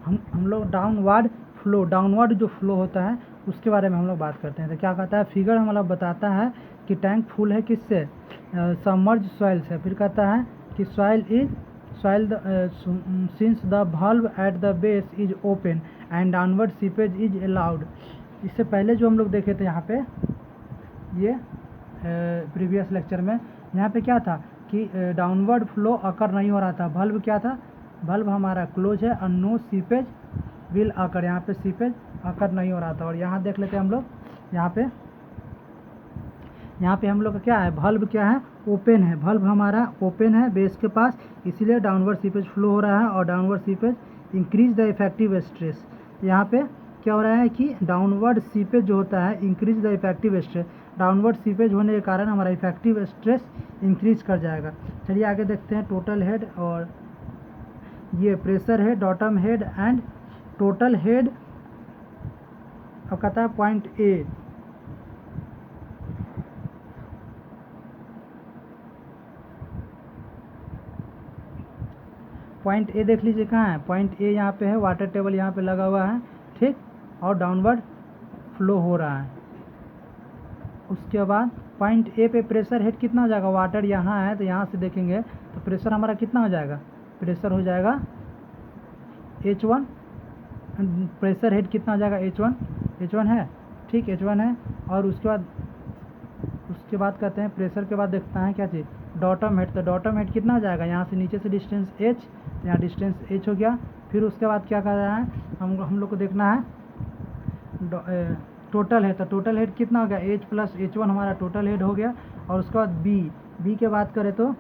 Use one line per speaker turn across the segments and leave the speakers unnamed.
हम लोग डाउनवर्ड जो फ्लो होता है उसके बारे में हम लोग बात करते हैं। तो क्या कहता है, फिगर हमारा बताता है कि टैंक फुल है किससे, सबमर्ज सॉइल से। फिर कहता है कि since the valve at the base is open and downward seepage is allowed. इससे पहले जो हम लोग देखे थे यहाँ पे, ये प्रीवियस लेक्चर में, यहाँ पे क्या था कि डाउनवर्ड फ्लो अकर नहीं हो रहा था। वल्व क्या था, वल्व हमारा क्लोज है और नो सीपेज विल अकर, यहाँ पे सीपेज अकर नहीं हो रहा था। और यहाँ देख लेते हैं हम लोग, यहाँ पे हम लोग का क्या है, वल्व क्या है, ओपन है। वल्व हमारा ओपन है बेस के पास, इसीलिए डाउनवर्ड सीपेज फ्लो हो रहा है और downward seepage increase the effective stress. यहाँ पे क्या हो रहा है कि डाउनवर्ड सीपेज जो होता है increase the effective stress, downward seepage होने के कारण हमारा इफेक्टिव स्ट्रेस इंक्रीज कर जाएगा। चलिए आगे देखते हैं। टोटल हेड, और ये pressure head, bottom head and total head. अब कहता है पॉइंट ए, पॉइंट ए देख लीजिए कहाँ है, पॉइंट ए यहाँ पे है, वाटर टेबल यहाँ पे लगा हुआ है, ठीक, और डाउनवर्ड फ्लो हो रहा है। उसके बाद पॉइंट ए पे प्रेशर हेड कितना हो जाएगा, वाटर यहाँ है तो यहाँ से देखेंगे तो प्रेशर हमारा कितना हो जाएगा, प्रेशर हो जाएगा H1। प्रेशर हेड कितना हो जाएगा, H1 है, ठीक, H1 है। और उसके बाद कहते हैं प्रेशर के बाद देखता है क्या चीज़, बॉटम हेड। तो बॉटम हेड कितना हो जाएगा, यहाँ से नीचे से डिस्टेंस h, यहाँ डिस्टेंस h हो गया। फिर उसके बाद क्या कर रहा है, हम लोग को देखना है टोटल हेड। तो टोटल हेड कितना हो गया, h प्लस H1 हमारा टोटल हेड हो गया। और उसके बाद बी के बात करें तो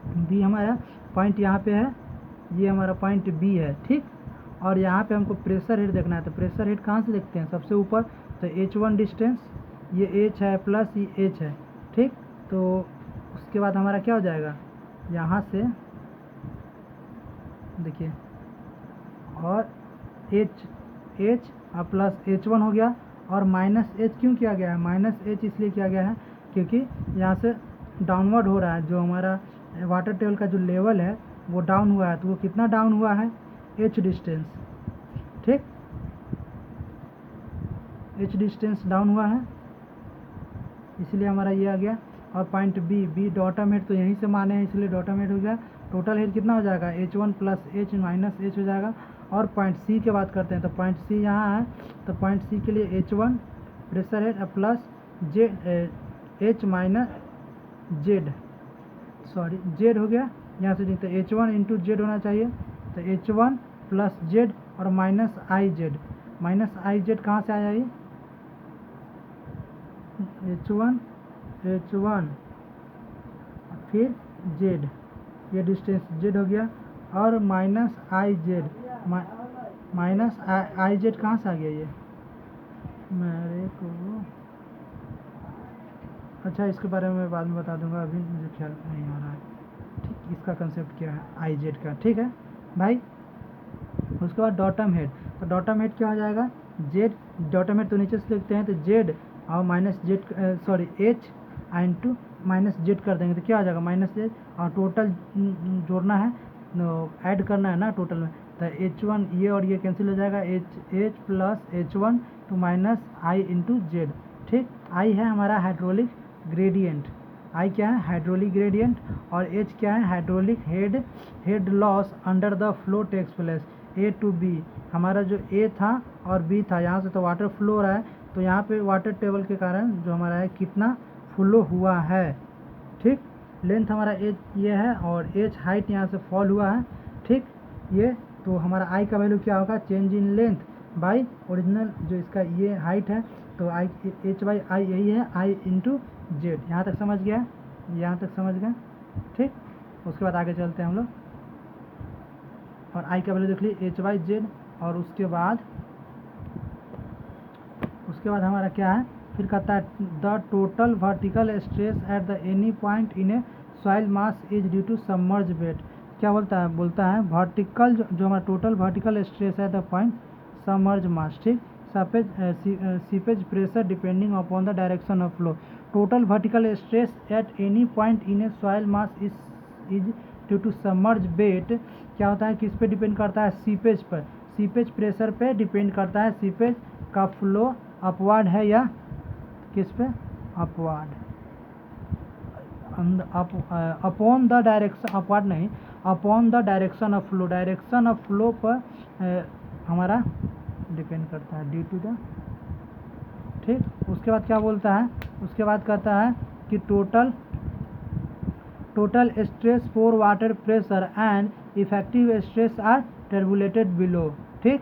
बी हमारा पॉइंट यहाँ पे है, ये हमारा पॉइंट बी है, ठीक। और यहाँ पे हमको प्रेशर हेड देखना है। तो प्रेशर हेड कहाँ से देखते हैं, सबसे ऊपर। तो H1 डिस्टेंस, ये h है प्लस ये h है, ठीक। तो उसके बाद हमारा क्या हो जाएगा, यहाँ से देखिए, और h और प्लस H1 हो गया। और माइनस h क्यों किया गया है, माइनस h इसलिए किया गया है क्योंकि यहाँ से डाउनवर्ड हो रहा है, जो हमारा वाटर टेबल का जो लेवल है वो डाउन हुआ है। तो वो कितना डाउन हुआ है, h डिस्टेंस, ठीक, h डिस्टेंस डाउन हुआ है, इसलिए हमारा ये आ गया। और पॉइंट बी बॉटम हेड, तो यहीं से माने हैं इसलिए बॉटम हेड हो गया। टोटल हेड कितना हो जाएगा, H1 plus h minus h हो जाएगा। और पॉइंट सी की बात करते हैं। तो पॉइंट सी यहाँ है, तो पॉइंट सी के लिए H1 pressure head plus h minus Z हो गया। यहाँ से तो H1 इंटू जेड होना चाहिए। तो H1 प्लस जेड और माइनस आई जेड कहाँ से आया, ये H1 फिर जेड, ये डिस्टेंस जेड हो गया। और माइनस आई जेड कहाँ से आ गया, ये मेरे को, अच्छा इसके बारे में मैं बाद में बता दूंगा, अभी मुझे ख्याल नहीं आ रहा है, ठीक। इसका कंसेप्ट क्या है आई जेड का, ठीक है भाई। उसके बाद बॉटम हेड। तो बॉटम हेड क्या हो जाएगा, जेड, बॉटम हेड तो नीचे से लिखते हैं, तो जेड और minus Z, sorry h into minus Z कर देंगे तो क्या आ जाएगा, माइनस जेड। और टोटल जोड़ना है, ऐड करना है ना टोटल में। तो H1 ये और ये कैंसिल हो जाएगा, h plus H1 two minus i into z, ठीक। आई है हमारा हाइड्रोलिक ग्रेडियंट, आई क्या है, हाइड्रोलिक ग्रेडियंट। और h क्या है, hydraulic head loss under the flow takes place A to B। हमारा जो A था और B था, यहाँ से तो वाटर फ्लो हो रहा है, तो यहाँ पे वाटर टेबल के कारण जो हमारा है कितना फ्लो हुआ है, ठीक। लेंथ हमारा h ये है और h हाइट यहाँ से फॉल हुआ है, ठीक। ये तो हमारा I का वैल्यू क्या होगा, change in length by original जो इसका ये हाइट है, तो I h बाई आई यही है, I इंटू जेड। यहाँ तक समझ गया, यहाँ तक समझ गए, ठीक। उसके बाद आगे चलते हैं हम लोग। और I का वैल्यू देख लीजिए h बाई जेड। और उसके बाद हमारा क्या है, फिर कहता है the total vertical stress at the any point in a soil mass is due to submerge bed. क्या बोलता है वर्टिकल जो हमारा टोटल वर्टिकल स्ट्रेस है द पॉइंट सबमर्ज मास, ठीक। Seepage pressure depending upon the direction of flow. Total vertical stress at any point in a soil mass is due to submerge bed क्या होता है, किस पे depend करता है, seepage पर, सीपेज प्रेशर पे डिपेंड करता है, सीपेज का फ्लो अपवार्ड है या किस पे, upward, upon the direction, upward नहीं, upon the direction of flow, direction of flow पर हमारा डिपेंड करता है ड्यू टू द, ठीक। उसके बाद क्या बोलता है, उसके बाद कहता है कि total stress for water pressure and effective stress are tabulated below, ठीक।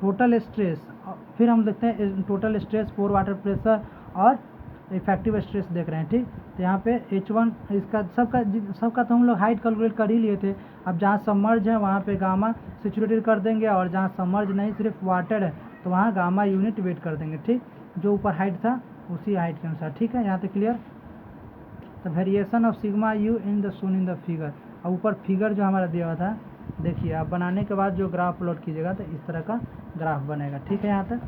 टोटल स्ट्रेस, फिर हम देखते हैं total stress for water pressure और इफेक्टिव स्ट्रेस देख रहे हैं, ठीक। तो यहाँ पे H1 इसका सबका तो हम लोग हाइट कैलकुलेट कर ही लिए थे। अब जहाँ सबमर्ज है वहाँ पे गामा सिचुएटेड कर देंगे, और जहाँ सबमर्ज नहीं सिर्फ वाटर है तो वहाँ गामा यूनिट वेट कर देंगे, ठीक। जो ऊपर हाइट था उसी हाइट के अनुसार, ठीक है। यहाँ तक क्लियर। तो variation of sigma you in the shown in the figure, अब ऊपर फिगर जो हमारा दिया हुआ था देखिए, आप बनाने के बाद जो ग्राफ प्लॉट कीजिएगा तो इस तरह का ग्राफ बनेगा, ठीक है। यहाँ तक,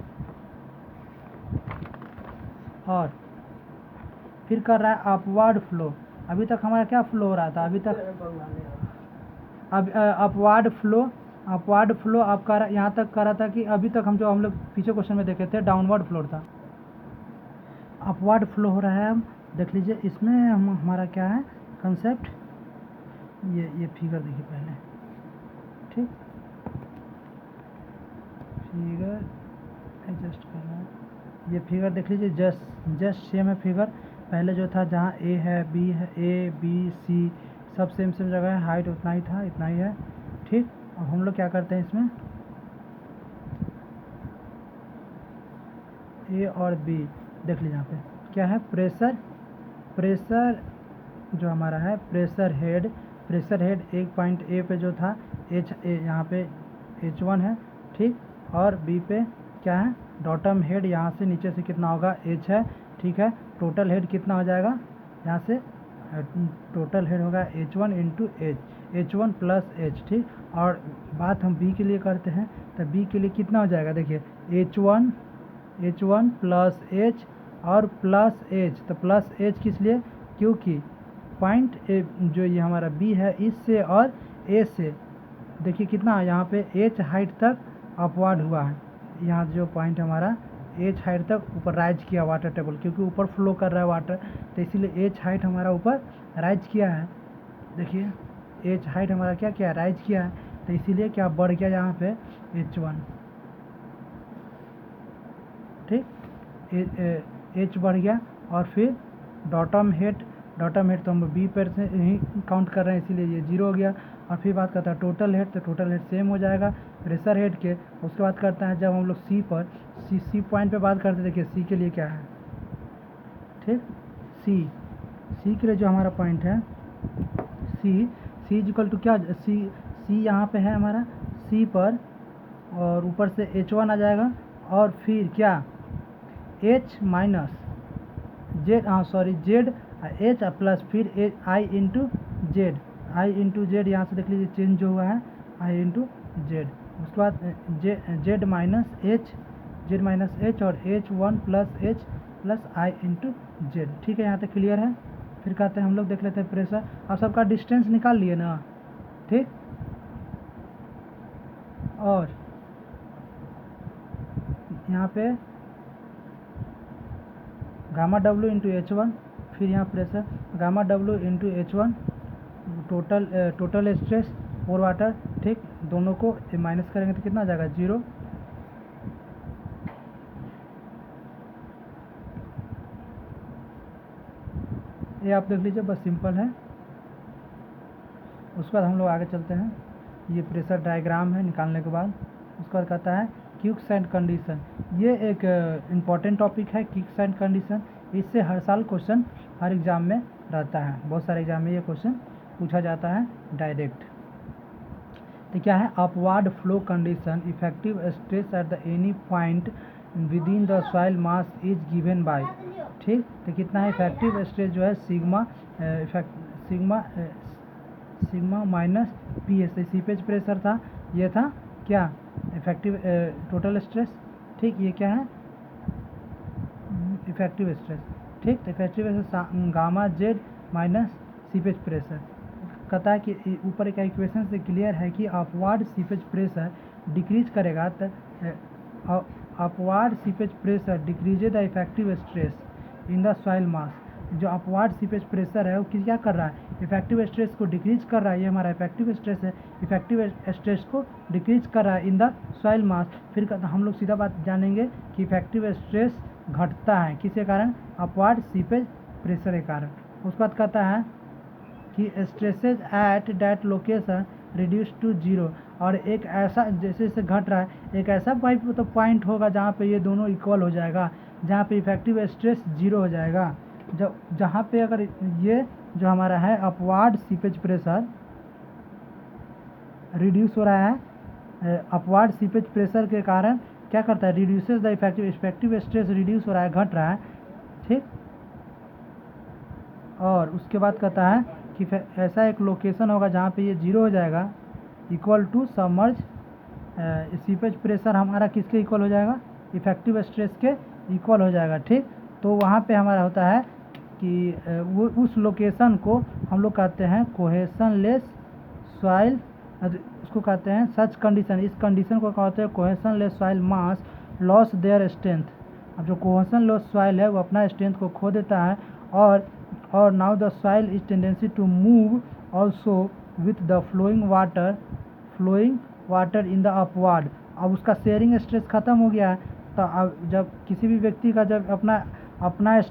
और फिर कर रहा है अपवर्ड फ्लो, अभी तक हमारा क्या फ्लो हो रहा था, अभी तक अब अपवर्ड फ्लो आप कर यहाँ तक कर रहा था कि अभी तक हम लोग पीछे क्वेश्चन में देखे थे डाउनवर्ड फ्लो था, अपवर्ड फ्लो हो रहा है। हम देख लीजिए इसमें हमारा क्या है कंसेप्ट, ये फिगर देखिए पहले, ठीक। फिगर एडजस्ट करना है, ये फिगर देख लीजिए, जस्ट सेम है फिगर, पहले जो था जहाँ ए है, बी है, ए बी सी सब सेम जगह है, हाइट उतना ही था, इतना ही है, ठीक। अब हम लोग क्या करते हैं इसमें, ए और बी देख लीजिए, यहाँ पे क्या है, प्रेशर जो हमारा है, प्रेशर हेड एक पॉइंट ए पे जो था यहाँ पे H1 है, ठीक। और बी पे क्या है, डॉटम हेड यहाँ से नीचे से कितना होगा, H है, ठीक है। टोटल हेड कितना हो जाएगा, यहाँ से टोटल हेड होगा H1 into H1 plus H, ठीक। और बात हम बी के लिए करते हैं, तो बी के लिए कितना हो जाएगा, देखिए H1 प्लस H और प्लस H, तो प्लस H किस लिए, क्योंकि पॉइंट जो ये हमारा बी है इससे और ए से देखिए कितना यहाँ पे H हाइट तक अपवर्ड हुआ है, यहाँ जो पॉइंट हमारा H हाइट तक ऊपर राइज किया वाटर टेबल, क्योंकि ऊपर फ्लो कर रहा है वाटर, तो इसीलिए H हाइट हमारा ऊपर राइज किया है, देखिए H हाइट हमारा क्या किया, राइज किया है, तो इसीलिए क्या बढ़ गया यहाँ पे H1, ठीक। H बढ़ गया, और फिर डॉटम हेड तो हम बी पर से ही काउंट कर रहे हैं, इसीलिए ये 0 हो गया। और फिर बात करता है टोटल हेड, तो टोटल हेड सेम हो जाएगा प्रेशर हेड के। उसके बाद करता है जब हम लोग सी पर सी पॉइंट पे बात करते हैं, देखिए सी के लिए क्या है, ठीक। सी के लिए जो हमारा पॉइंट है सी इक्वल टू क्या, सी यहाँ पे है हमारा सी पर, और ऊपर से H1 आ जाएगा, और फिर क्या H minus Z, Z H plus फिर आई इंटू जेड, यहाँ से देख लीजिए चेंज जो हुआ है आई इंटू जेड। उसके बाद जेड माइनस एच और H1 प्लस H प्लस आई इंटू जेड, ठीक है। यहाँ तक क्लियर है। फिर कहते हैं हम लोग देख लेते हैं प्रेशर, आप सबका डिस्टेंस निकाल लिए ना, ठीक। और यहाँ पे गामा W इंटू H1, फिर यहाँ pressure gamma W into H1, total stress और वाटर, ठीक। दोनों को माइनस करेंगे तो कितना आ जाएगा, 0। ये आप देख लीजिए, बस सिंपल है। उसके बाद हम लोग आगे चलते हैं, ये प्रेशर डायग्राम है निकालने के बाद। उसके बाद कहता है क्विकसैंड कंडीशन, ये एक इम्पॉर्टेंट टॉपिक है क्विकसैंड कंडीशन, इससे हर साल क्वेश्चन हर एग्ज़ाम में रहता है, बहुत सारे एग्जाम में ये क्वेश्चन पूछा जाता है डायरेक्ट। तो क्या है, upward flow condition, effective stress at the any point with the soil mass is given by, ठीक। तो कितना है इफेक्टिव स्ट्रेस जो है sigma minus P S, seepage pressure था, ये था क्या इफेक्टिव टोटल स्ट्रेस, ठीक। ये क्या है इफेक्टिव स्ट्रेस, ठीक। तो effective stress gamma Z minus seepage pressure, कहता है कि ऊपर एक इक्वेशन से क्लियर है कि अपवार्ड सीपेज प्रेशर डिक्रीज करेगा तो upward seepage pressure decrease the effective stress in the soil मास। जो अपवार्ड सीपेज प्रेशर है वो क्या कर रहा है, इफेक्टिव स्ट्रेस को डिक्रीज कर रहा है। ये हमारा इफेक्टिव स्ट्रेस है, इफेक्टिव स्ट्रेस को डिक्रीज कर रहा है इन द सॉइल मास। फिर हम लोग सीधा बात जानेंगे कि इफेक्टिव स्ट्रेस घटता है किसके कारण, अपवार्ड सीपेज प्रेशर के कारण। उसके बाद कहता है कि stresses at that location reduce to zero. और एक ऐसा जैसे जैसे घट रहा है एक ऐसा पॉइंट होगा जहाँ पे ये दोनों इक्वल हो जाएगा, जहाँ पे इफेक्टिव स्ट्रेस जीरो हो जाएगा। जब जहाँ पे अगर ये जो हमारा है अपवार्ड सीपेज प्रेशर रिड्यूस हो रहा है, अपवार्ड सीपेज प्रेशर के कारण क्या करता है, reduces the effective stress reduce हो रहा है, घट रहा है, ठीक। और उसके बाद कहता है कि ऐसा एक लोकेशन होगा जहाँ पे ये जीरो हो जाएगा, equal to submerge seepage pressure हमारा किसके इक्वल हो जाएगा, इफेक्टिव स्ट्रेस के इक्वल हो जाएगा, ठीक। तो वहाँ पे हमारा होता है कि वो उस लोकेशन को हम लोग कहते हैं कोहेशनलेस सॉइल, उसको कहते हैं सच कंडीशन। इस कंडीशन को कहते हैं cohesionless soil mass loss their strength. अब जो कोहेशनलेस सॉइल है वो अपना स्ट्रेंथ को खो देता है और now the soil is tendency to move also with the flowing water in the upward. अब उसका शेयरिंग स्ट्रेस खत्म हो गया है। तो अब जब किसी भी व्यक्ति का जब अपना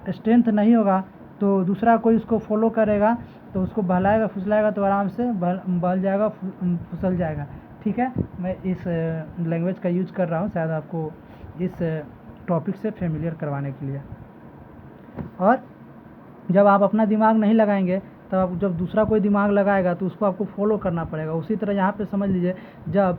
स्ट्रेंथ नहीं होगा तो दूसरा कोई उसको फॉलो करेगा तो उसको बहलाएगा फुसलाएगा तो आराम से बहल जाएगा, फिसल जाएगा, ठीक है। मैं इस लैंग्वेज का यूज कर रहा हूँ शायद आपको इस टॉपिक से फेमिलियर करवाने के लिए। और जब आप अपना दिमाग नहीं लगाएंगे तब आप जब दूसरा कोई दिमाग लगाएगा तो उसको आपको फॉलो करना पड़ेगा। उसी तरह यहाँ पे समझ लीजिए जब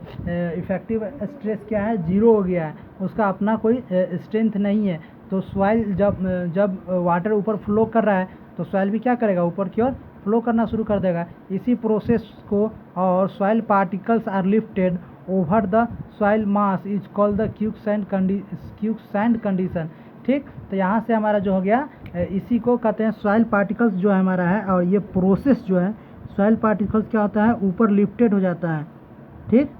इफेक्टिव स्ट्रेस क्या है, जीरो हो गया है, उसका अपना कोई स्ट्रेंथ नहीं है, तो सॉइल जब वाटर ऊपर फ्लो कर रहा है तो सॉइल भी क्या करेगा, ऊपर की ओर फ्लो करना शुरू कर देगा। इसी प्रोसेस को और soil particles are lifted over the soil mass is called the quicksand condition, ठीक। तो यहाँ से हमारा जो हो गया इसी को कहते हैं सॉइल पार्टिकल्स जो है हमारा है। और ये प्रोसेस जो है सॉइल पार्टिकल्स क्या होता है, ऊपर लिफ्टेड हो जाता है, ठीक।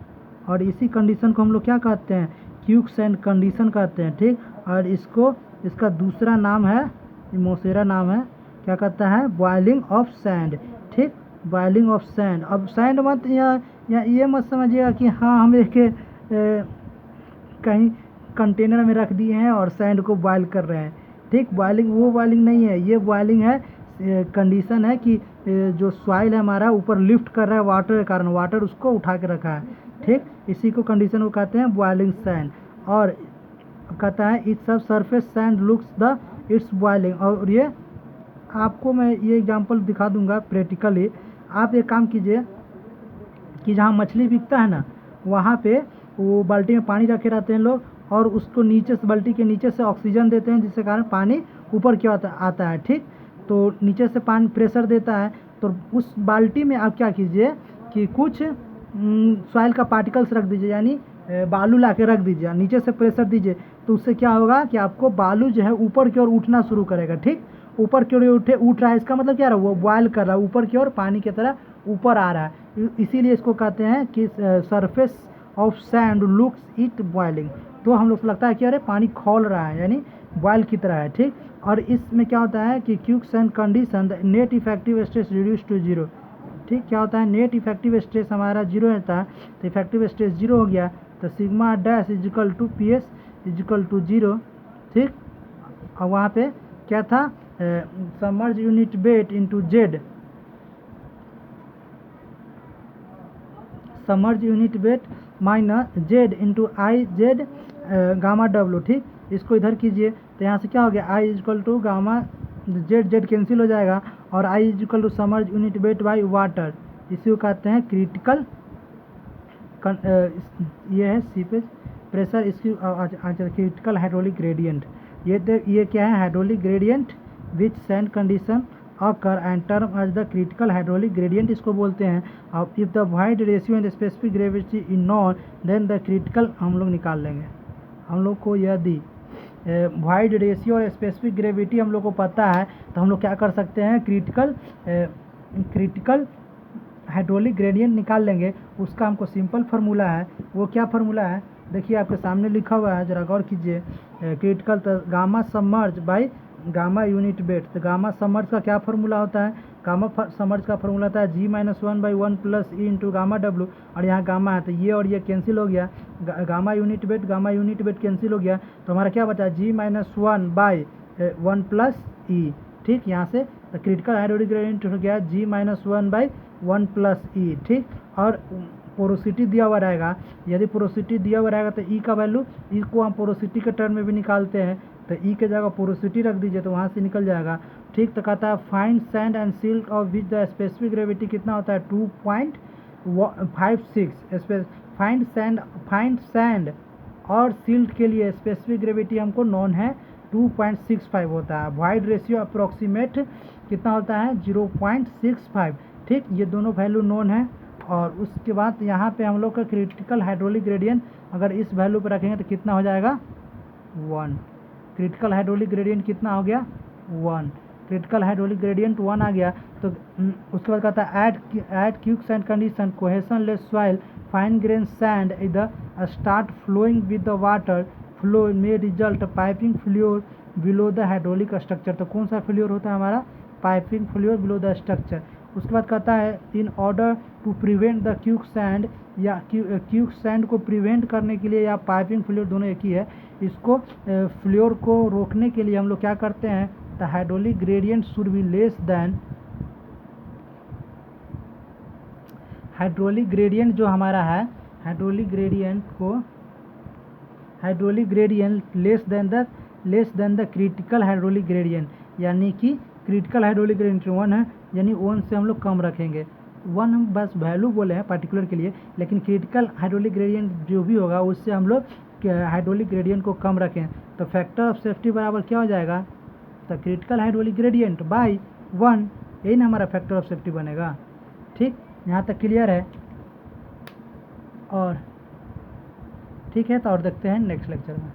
और इसी कंडीशन को हम लोग क्या कहते हैं, क्विकसैंड कंडीशन कहते हैं, ठीक। और इसका दूसरा नाम है, मोसेरा नाम है, क्या कहता है, बॉइलिंग ऑफ सैंड, ठीक, बॉइलिंग ऑफ सैंड। अब सैंड मत या ये मत समझिएगा कि हाँ हम एक कहीं कंटेनर में रख दिए हैं और सैंड को बॉयल कर रहे हैं, ठीक। बॉइलिंग वो बॉइलिंग नहीं है, ये बॉइलिंग है कंडीशन है कि जो सॉइल है हमारा ऊपर लिफ्ट कर रहा है वाटर के कारण, वाटर उसको उठा के रखा है, ठीक। इसी को कंडीशन को कहते हैं बॉइलिंग सैंड। और कहता है इट सब surface sand looks the it's boiling. और ये आपको मैं ये एग्जांपल दिखा दूंगा प्रैक्टिकली। आप एक काम कीजिए कि जहाँ मछली बिकता है ना वहाँ पे वो बाल्टी में पानी रखे रहते हैं लोग और उसको नीचे से बाल्टी के नीचे से ऑक्सीजन देते हैं जिसके कारण पानी ऊपर क्यों आता है, ठीक। तो नीचे से पानी प्रेशर देता है तो उस बाल्टी में आप क्या कीजिए कि कुछ सॉइल का पार्टिकल्स रख दीजिए, यानी बालू ला के रख दीजिए, नीचे से प्रेशर दीजिए तो उससे क्या होगा कि आपको बालू जो है ऊपर की ओर उठना शुरू करेगा, ठीक। ऊपर की ओर उठ रहा है, इसका मतलब क्या रहा, वो बॉयल कर रहा है, ऊपर की ओर पानी की तरह ऊपर आ रहा है। इसीलिए इसको कहते हैं कि surface of sand looks it boiling. तो हम लोग को लगता है कि अरे पानी खौल रहा है, यानी बॉयल की तरह है, ठीक। और इसमें क्या होता है कि quicksand condition the net effective stress reduce to zero, ठीक। क्या होता है, नेट इफेक्टिव स्ट्रेस हमारा जीरो रहता है, तो इफेक्टिव स्ट्रेस जीरो हो गया तो sigma dash equal to p s equal to zero, ठीक। और वहाँ पे क्या था, submerge unit weight into z, submerge unit weight minus z into i z gamma डब्ल्यू, ठीक। इसको इधर कीजिए तो यहाँ से क्या हो गया, i equal to gamma z cancel हो जाएगा और i equal to submerge unit weight by water. इसी को कहते हैं क्रिटिकल, ये है सीपेज प्रेशर, इसकी क्रिटिकल हाइड्रोलिक ग्रेडियंट। ये क्या है, hydraulic gradient which sand condition occur and term as the critical hydraulic gradient इसको बोलते हैं। अब if the void ratio and specific gravity is known then the critical हम लोग निकाल लेंगे। हम लोग को यदि void ratio और specific gravity हम लोग को पता है तो हम लोग क्या कर सकते हैं, क्रिटिकल क्रिटिकल हाइड्रोलिक ग्रेडियंट निकाल लेंगे, उसका हमको सिंपल फार्मूला है। वो क्या फार्मूला है देखिए आपके सामने लिखा हुआ है, जरा गौर कीजिए। Critical gamma submerge by gamma unit weight. तो गामा सबमर्ज का क्या फार्मूला होता है, गामा सबमर्ज का फार्मूला होता है G-1/1 plus E into gamma W, और यहाँ गामा है तो ये और ये कैंसिल हो गया, गामा यूनिट वेट कैंसिल हो गया, तो हमारा क्या बचा G-1/1 प्लस ई। ठीक, यहाँ से तो क्रिटिकल हाइड्रोलिक ग्रेडियंट हो गया G-1/1 प्लस ई। ठीक, और पोरोसिटी दिया हुआ रहेगा, यदि पोरोसिटी दिया हुआ रहेगा तो ई का वैल्यू, ई को हम पोरोसिटी के टर्म में भी निकालते हैं, तो ई के जगह पोरोसिटी रख दीजिए तो वहाँ से निकल जाएगा। ठीक, तो कहता है find sand and silt of which the specific gravity कितना होता है 2.56। फाइंड सैंड और सिल्ट के लिए स्पेसिफिक ग्रेविटी हमको नॉन है 2.65 होता है। वॉइड रेशियो अप्रोक्सीमेट कितना होता है 0.65। ठीक, ये दोनों वैल्यू नोन है। और उसके बाद यहाँ पे हम लोग का क्रिटिकल हाइड्रोलिक ग्रेडियंट अगर इस वैल्यू पर रखेंगे तो कितना हो जाएगा 1। क्रिटिकल हाइड्रोलिक ग्रेडियंट कितना हो गया 1। क्रिटिकल हाइड्रोलिक ग्रेडियंट 1 आ गया। तो उसके बाद कहता है at quick sand condition cohesionless soil fine grain sand इधर start flowing with the water flow में result piping floor below the hydraulic structure. तो कौन सा फ्लोर होता है हमारा piping floor below the structure. उसके बाद कहता है in order to prevent the quick sand, या क्यूक सैंड को प्रिवेंट करने के लिए या पाइपिंग फ्लोर दोनों एक ही है, इसको फ्लोर को रोकने के लिए हम लोग क्या करते हैं the hydraulic gradient should be less than, hydraulic gradient जो हमारा है hydraulic gradient less than the critical hydraulic gradient, यानी कि क्रिटिकल हाइड्रोलिक ग्रेडियंट 1 है, यानी 1 से हम लोग कम रखेंगे। 1 हम बस वैल्यू बोले हैं पर्टिकुलर के लिए, लेकिन क्रिटिकल हाइड्रोलिक ग्रेडियंट जो भी होगा उससे हम लोग हाइड्रोलिक ग्रेडियंट को कम रखें। तो फैक्टर ऑफ सेफ्टी बराबर क्या हो जाएगा, तो क्रिटिकल हाइड्रोलिक ग्रेडियंट बाई 1, यही ना हमारा फैक्टर ऑफ सेफ्टी बनेगा। ठीक, यहाँ तक क्लियर है। और ठीक है, तो और देखते हैं नेक्स्ट लेक्चर में।